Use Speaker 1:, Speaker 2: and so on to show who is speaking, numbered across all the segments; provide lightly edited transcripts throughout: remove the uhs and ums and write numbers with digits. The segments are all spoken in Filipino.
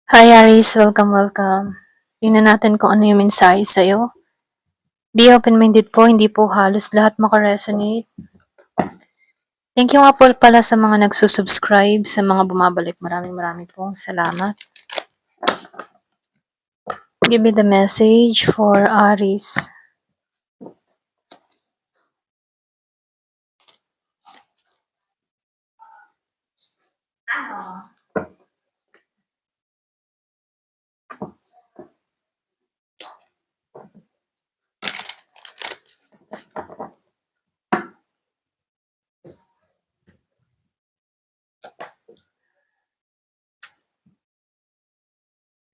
Speaker 1: Hi Aris, welcome. Tingnan natin kung ano yung mensahe sa'yo. Be open-minded po, hindi po halos lahat makaresonate. Thank you nga po pala sa mga nagsusubscribe, sa mga bumabalik. Maraming po. Salamat. Give me the message for Aris.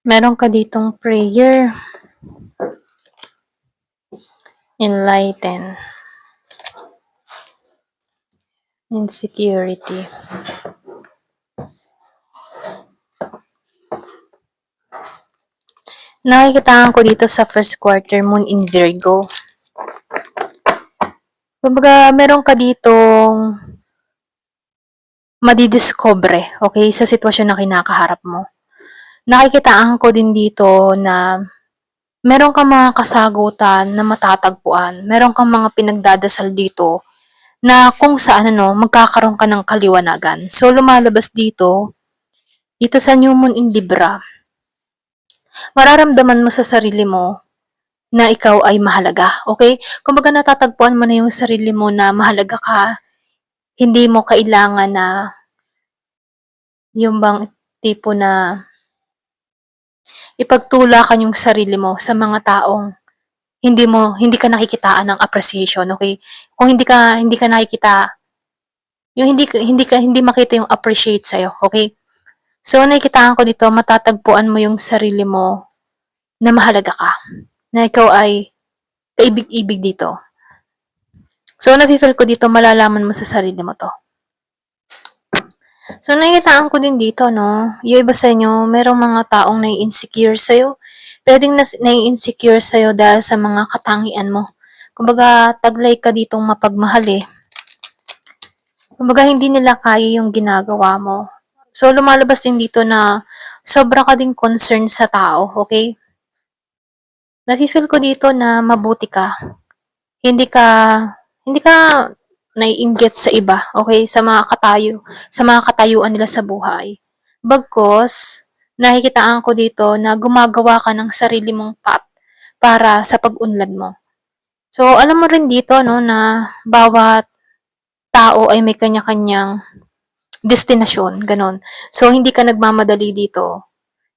Speaker 1: Meron ka ditong prayer. Enlighten. Insecurity. Nakikitaan ko dito sa first quarter moon in Virgo. Kumbaga, meron ka ditong madidiscover, okay, sa sitwasyon na kinakaharap mo. Nakikitaan ko din dito na meron kang mga kasagutan na matatagpuan. Meron kang mga pinagdadasal dito na kung saan magkakaroon ka ng kaliwanagan. So, lumalabas dito sa New Moon in Libra, mararamdaman mo sa sarili mo na ikaw ay mahalaga, okay? Kumbaga natatagpuan mo na yung sarili mo na mahalaga ka, hindi mo kailangan na yung bang tipo na ipagtulakan yung sarili mo sa mga taong hindi ka nakikitaan ng appreciation, okay? Kung hindi ka nakikita, yung hindi makita yung appreciate sa'yo, okay? So, nakikitaan ko dito, matatagpuan mo yung sarili mo na mahalaga ka, na ikaw ay kaibig-ibig dito. So, nafe-feel ko dito, malalaman mo sa sarili mo to. So, nakikitaan ko din dito, no? Yung iba sa inyo, merong mga taong nai-insecure sa'yo. Pwedeng nai-insecure sa'yo dahil sa mga katangian mo. Kumbaga, taglay ka ditong mapagmahal eh. Kumbaga, hindi nila kaya yung ginagawa mo. So, lumalabas din dito na sobra ka din concern sa tao, okay? Nafe-feel ko dito na mabuti ka. Hindi ka naiinggit sa iba, okay? Sa mga katayuan nila sa buhay. Bagkos, nakikitaan ko dito na gumagawa ka ng sarili mong path para sa pag-unlad mo. So, alam mo rin dito, no, na bawat tao ay may kanya-kanyang destinasyon, ganon. So, hindi ka nagmamadali dito.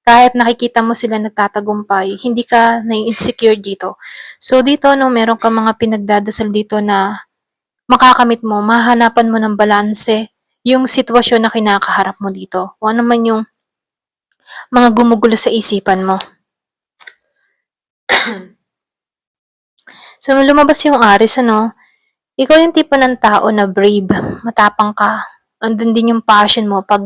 Speaker 1: Kahit nakikita mo sila nagtatagumpay, hindi ka nai-insecure dito. So, dito, no, meron ka mga pinagdadasal dito na makakamit mo, mahanapan mo ng balanse yung sitwasyon na kinakaharap mo dito. O ano man yung mga gumugulo sa isipan mo. So, lumabas yung Aries, ikaw yung tipo ng tao na brave, matapang ka. Andun din yung passion mo. Pag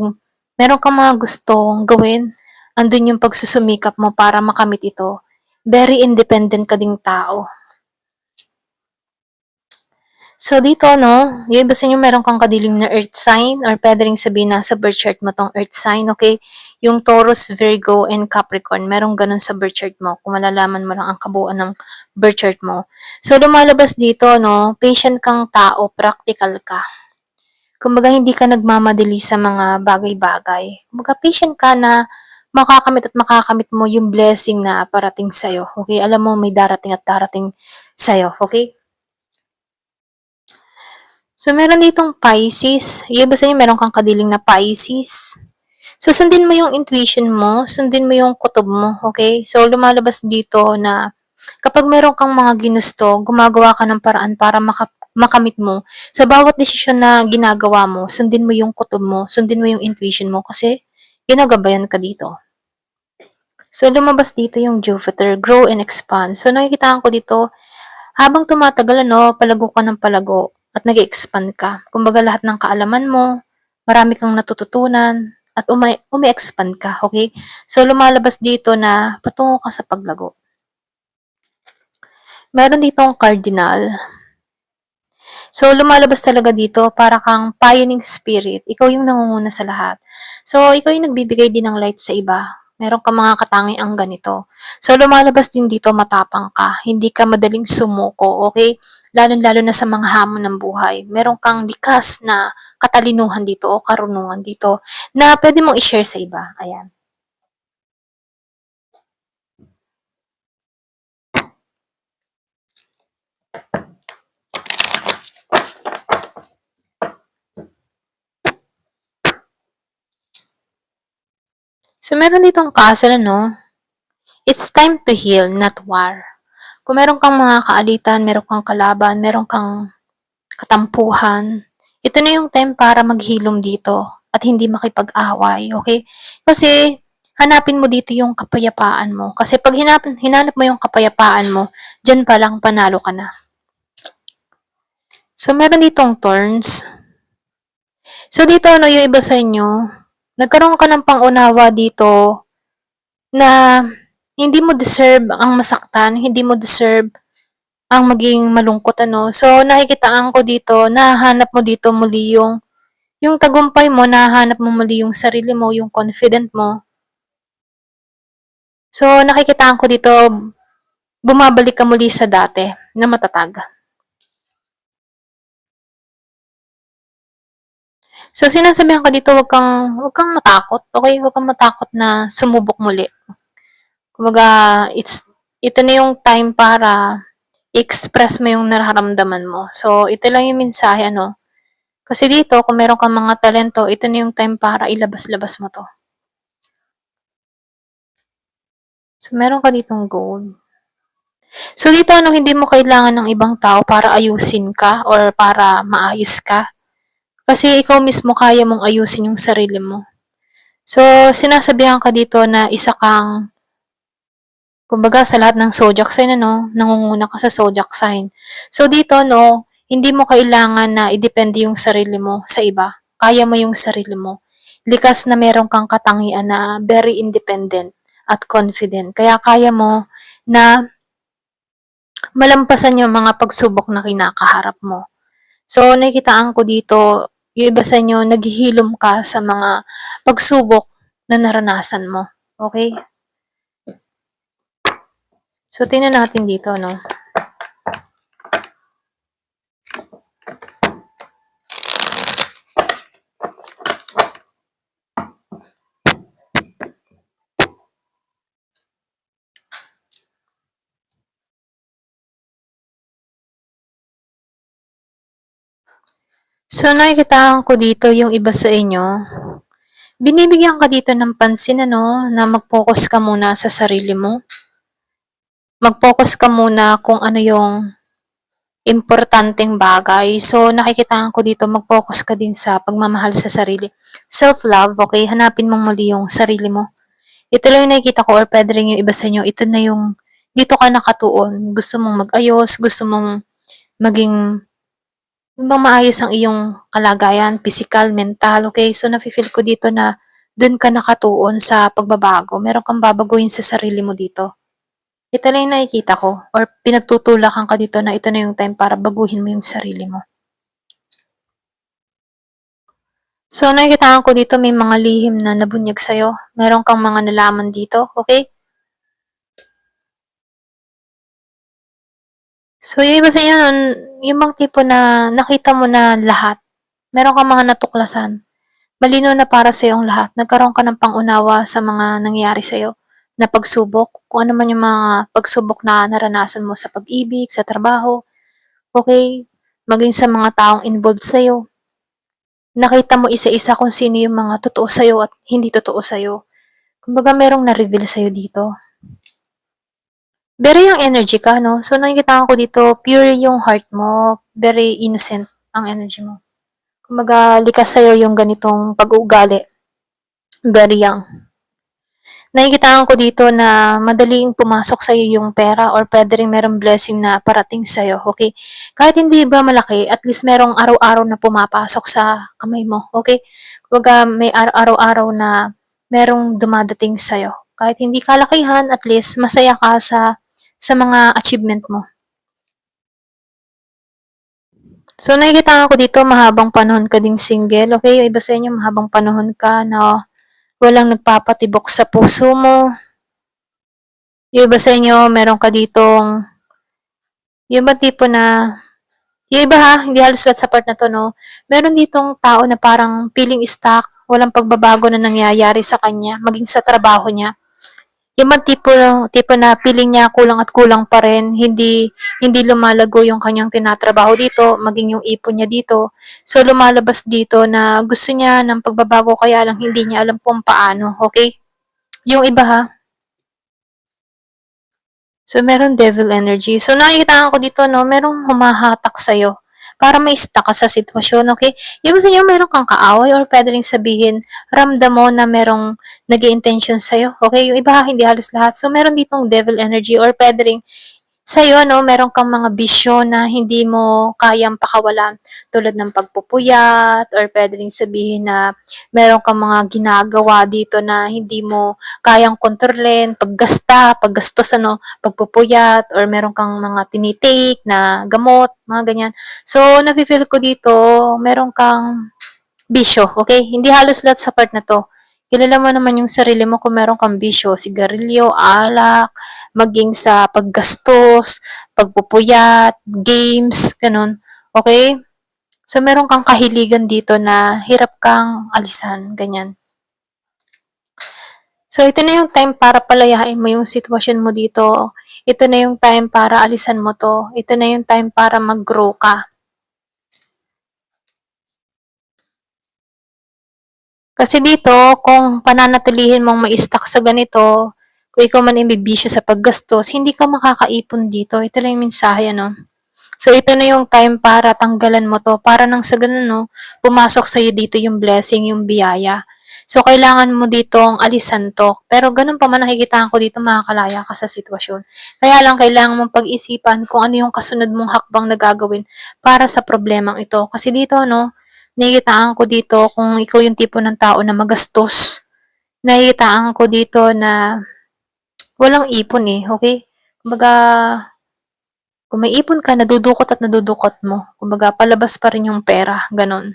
Speaker 1: meron kang mga gustong gawin, andun yung pagsusumikap mo para makamit ito. Very independent ka ding tao. So, dito, yung iba sa inyo meron kang kadiling na earth sign or pwede rin sabihin na sa birth chart mo tong earth sign, okay? Yung Taurus, Virgo, and Capricorn, merong ganun sa birth chart mo kung malalaman mo lang ang kabuuan ng birth chart mo. So, lumalabas dito, patient kang tao, practical ka. Kumbaga, hindi ka nagmamadali sa mga bagay-bagay. Kumbaga, patient ka na makakamit mo yung blessing na parating sa'yo, okay? Alam mo, may darating at darating sa'yo, okay? So, meron ditong Pisces. Yung iba sa inyo, meron kang kadiling na Pisces. So, sundin mo yung intuition mo, sundin mo yung kutob mo, okay? So, lumalabas dito na kapag meron kang mga ginusto, gumagawa ka ng paraan para makamit mo. Sa bawat desisyon na ginagawa mo, sundin mo yung kutob mo, sundin mo yung intuition mo kasi ginagabayan ka dito. So, lumabas dito yung Jupiter, grow and expand. So, nakikita ko dito, habang tumatagal, palago ka ng palago at nag-expand ka. Kumbaga lahat ng kaalaman mo, marami kang natututunan at umi-expand ka, okay? So, lumalabas dito na patungo ka sa paglago. Meron dito ang cardinal. So, lumalabas talaga dito para kang pioneering spirit. Ikaw yung nangunguna sa lahat. So, ikaw yung nagbibigay din ng light sa iba. Meron kang mga katangiang ganito. So, lumalabas din dito matapang ka. Hindi ka madaling sumuko, okay? Lalo-lalo na sa mga hamon ng buhay. Meron kang likas na katalinuhan dito o karunungan dito na pwede mong i-share sa iba. Ayan. So, meron ditong castle, no? It's time to heal, not war. Kung meron kang mga kaalitan, meron kang kalaban, meron kang katampuhan, ito na yung time para maghilom dito at hindi makipag-away, okay? Kasi hanapin mo dito yung kapayapaan mo. Kasi pag hinanap mo yung kapayapaan mo, dyan pa lang panalo ka na. So, meron ditong turns. So, dito, ano, yung iba sa inyo, nagkaroon ka ng pangunawa dito na hindi mo deserve ang masaktan, hindi mo deserve ang maging malungkot, ano. So, nakikitaan ko dito, nahanap mo dito muli yung tagumpay mo, nahanap mo muli yung sarili mo, yung confident mo. So, nakikitaan ko dito, bumabalik ka muli sa dati na matatag. So, sinasabihan ka dito, wag kang matakot, okay? Wag kang matakot na sumubok muli. Kumbaga, ito na yung time para i-express mo yung nararamdaman mo. So, ito lang yung mensahe, ano. Kasi dito, kung meron kang mga talento, ito na yung time para ilabas-labas mo to. So, meron ka ditong goal. So, dito, ano, hindi mo kailangan ng ibang tao para ayusin ka or para maayos ka. Kasi ikaw mismo kaya mong ayusin yung sarili mo. So, sinasabihan ka dito na isa kang, kumbaga sa lahat ng zodiac sign, ano, nangunguna ka sa zodiac sign. So, dito, no, hindi mo kailangan na idepende yung sarili mo sa iba. Kaya mo yung sarili mo. Likas na meron kang katangian na very independent at confident. Kaya kaya mo na malampasan yung mga pagsubok na kinakaharap mo. So, nakikitaan ko dito, yung iba sa inyo, naghihilom ka sa mga pagsubok na naranasan mo. Okay? So, tingnan natin dito, no? So, nakikitaan ko dito yung iba sa inyo, binibigyan ka dito ng pansin, ano, na mag-focus ka muna sa sarili mo. Mag-focus ka muna kung ano yung importanteng bagay. So, nakikitaan ko dito, mag-focus ka din sa pagmamahal sa sarili. Self-love, okay? Hanapin mong muli yung sarili mo. Ito lang yung nakikita ko or pwede rin yung iba sa inyo, ito na yung dito ka nakatuon. Gusto mong mag-ayos, gusto mong maging yung bang maayos ang iyong kalagayan, physical, mental, okay? So, nafe-feel ko dito na dun ka nakatuon sa pagbabago. Meron kang babaguhin sa sarili mo dito. Ito lang yung nakikita ko or pinagtutulakan ka dito na ito na yung time para baguhin mo yung sarili mo. So, nakikita ko dito may mga lihim na nabunyag sa'yo. Meron kang mga nalaman dito, okay? So, yung iba sa inyo, yung bang tipo na nakita mo na lahat, meron kang mga natuklasan. Malinaw na para sa ang lahat. Nagkaroon ka ng pangunawa sa mga nangyayari sa'yo na pagsubok. Kung ano man yung mga pagsubok na naranasan mo sa pag-ibig, sa trabaho, okay? Maging sa mga taong involved sa'yo. Nakita mo isa-isa kung sino yung mga totoo sa'yo at hindi totoo sa'yo. Kumbaga merong na-reveal sa'yo dito. Very yung energy ka, no? So, nakikita ko dito, pure yung heart mo. Very innocent ang energy mo. Kumbaga, likas sa'yo yung ganitong pag-uugali. Very young. Nakikita ko dito na madaling pumasok sa'yo yung pera or pwede rin merong blessing na parating sa'yo, okay? Kahit hindi ba malaki, at least merong araw-araw na pumapasok sa kamay mo, okay? Kumbaga, may araw-araw na merong dumadating sa'yo. Kahit hindi kalakihan, at least masaya ka sa mga achievement mo. So, nakikita ko dito, mahabang panahon ka ding single, okay? Yung iba sa inyo, mahabang panahon ka na walang nagpapatibok sa puso mo. Yung iba sa inyo, meron ka ditong, yung ba tipo na, yung iba ha, hindi halos lahat sa part na to, no? Meron ditong tao na parang feeling stuck, walang pagbabago na nangyayari sa kanya, maging sa trabaho niya. Yung man tipo na feeling niya kulang at kulang pa rin, hindi lumalago yung kanyang tinatrabaho dito, maging yung ipon niya dito. So lumalabas dito na gusto niya ng pagbabago kaya lang hindi niya alam kung paano, okay? Yung iba ha. So meron devil energy. So nakikita ko dito no, merong humahatak sa para ma-stuck ka sa sitwasyon, okay? Yung sa inyo meron kang kaaway or pwede ring sabihin, ramdam mo na merong nag-i-intention sa'yo, okay? Yung iba hindi halos lahat. So meron ditong devil energy or pwede ring sa'yo, no, meron kang mga bisyo na hindi mo kayang pakawalan tulad ng pagpupuyat or pwede ring sabihin na meron kang mga ginagawa dito na hindi mo kayang kontrolin, paggastos, ano, pagpupuyat or meron kang mga tinitake na gamot, mga ganyan. So, nafe-feel ko dito, meron kang bisyo, okay? Hindi halos lahat sa part na to. Kilala mo naman yung sarili mo kung meron kang bisyo, sigarilyo, alak, maging sa paggastos, pagpupuyat, games, ganun. Okay? So, meron kang kahiligan dito na hirap kang alisan, ganyan. So, ito na yung time para palayain mo yung sitwasyon mo dito. Ito na yung time para alisan mo to. Ito na yung time para mag-grow ka. Kasi dito, kung pananatilihin mong ma-stuck sa ganito, kung ikaw man imbibisyo sa paggastos, hindi ka makakaipon dito. Ito lang yung mensahe, ano. So, ito na yung time para tanggalan mo to. Para nang sa ganun, no, pumasok sa'yo dito yung blessing, yung biyaya. So, kailangan mo ditong alisan to. Pero ganun pa man nakikita ko dito, makakalaya ka sa sitwasyon. Kaya lang, kailangan mong pag-isipan kung ano yung kasunod mong hakbang na gagawin para sa problemang ito. Kasi dito, no, nakikitaan ko dito kung ikaw yung tipo ng tao na magastos. Nakikitaan ko dito na walang ipon eh, okay? Kumbaga, kung may ipon ka, nadudukot at nadudukot mo. Kumbaga, palabas pa rin yung pera, ganon.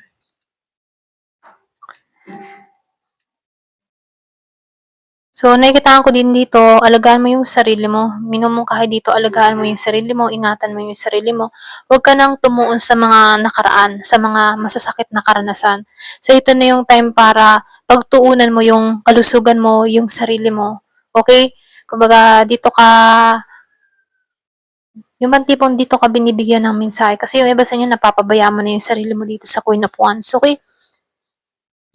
Speaker 1: So, nakikitaan ko din dito, alagaan mo yung sarili mo. Minumungkahi dito, alagaan mo yung sarili mo, ingatan mo yung sarili mo. Huwag ka nang tumuon sa mga nakaraan, sa mga masasakit na karanasan. So, ito na yung time para pagtuunan mo yung kalusugan mo, yung sarili mo. Okay? Kumbaga, dito ka, yung bang tipong dito ka binibigyan ng mensahe. Kasi yung iba sa inyo, napapabaya mo na yung sarili mo dito sa Queen of Wands. Okay?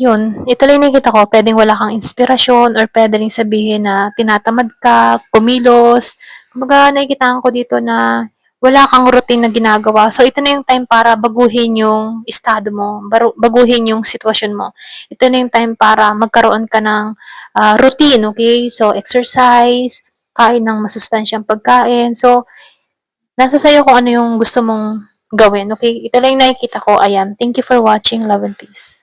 Speaker 1: Yun, ituloy nakikita ko, pwedeng wala kang inspirasyon or pwede rin sabihin na tinatamad ka, kumilos. Kumbaga, nakikita ko dito na wala kang routine na ginagawa. So, ito na yung time para baguhin yung estado mo, baguhin yung sitwasyon mo. Ito na yung time para magkaroon ka ng routine, okay? So, exercise, kain ng masustansyang pagkain. So, nasa sayo kung ano yung gusto mong gawin, okay? Ito lang yung nakikita ko. Ayan. Thank you for watching. Love and peace.